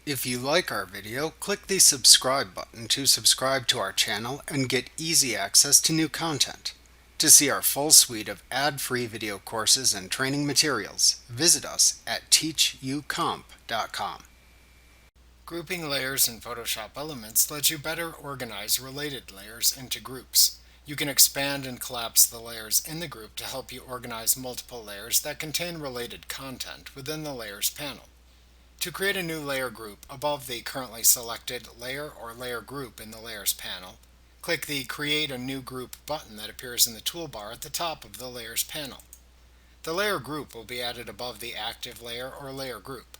If you like our video, click the subscribe button to subscribe to our channel and get easy access to new content. To see our full suite of ad-free video courses and training materials, visit us at teachucomp.com. Grouping layers in Photoshop Elements lets you better organize related layers into groups. You can expand and collapse the layers in the group to help you organize multiple layers that contain related content within the Layers panel. To create a new layer group above the currently selected layer or layer group in the Layers panel, click the Create a New Group button that appears in the toolbar at the top of the Layers panel. The layer group will be added above the active layer or layer group.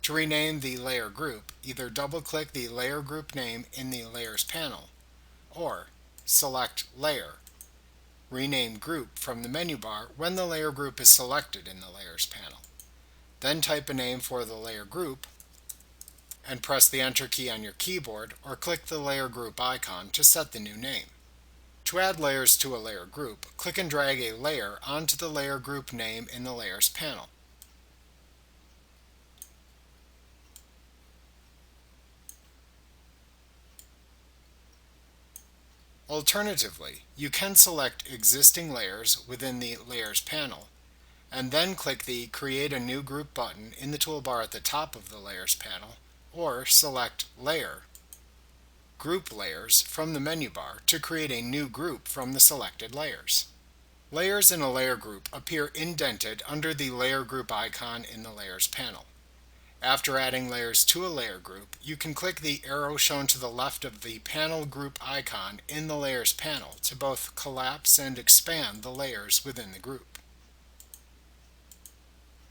To rename the layer group, either double-click the layer group name in the Layers panel, or select Layer, rename Group from the menu bar when the layer group is selected in the Layers panel. Then type a name for the layer group and press the Enter key on your keyboard or click the layer group icon to set the new name. To add layers to a layer group, click and drag a layer onto the layer group name in the Layers panel. Alternatively, you can select existing layers within the Layers panel and then click the Create a New Group button in the toolbar at the top of the Layers panel, or select Layer, Group Layers from the menu bar to create a new group from the selected layers. Layers in a layer group appear indented under the layer group icon in the Layers panel. After adding layers to a layer group, you can click the arrow shown to the left of the panel group icon in the Layers panel to both collapse and expand the layers within the group.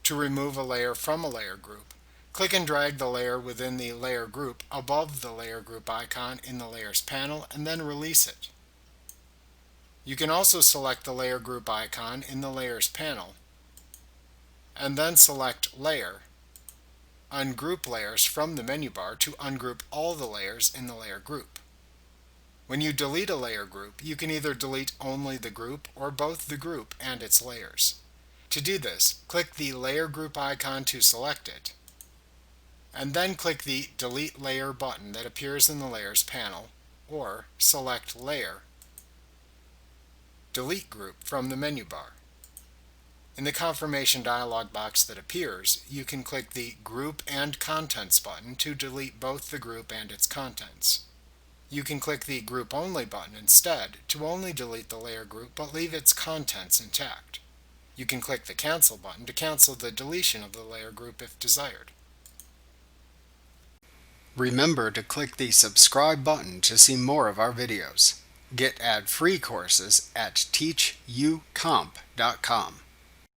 To remove a layer from a layer group, click and drag the layer within the layer group above the layer group icon in the Layers panel and then release it. You can also select the layer group icon in the Layers panel and then select Layer, Ungroup Layers from the menu bar to ungroup all the layers in the layer group. When you delete a layer group, you can either delete only the group or both the group and its layers. To do this, click the layer group icon to select it, and then click the Delete Layer button that appears in the Layers panel, or select Layer, Delete Group from the menu bar. In the confirmation dialog box that appears, you can click the Group and Contents button to delete both the group and its contents. You can click the Group Only button instead to only delete the layer group but leave its contents intact. You can click the Cancel button to cancel the deletion of the layer group if desired. Remember to click the subscribe button to see more of our videos. Get ad-free courses at teachucomp.com.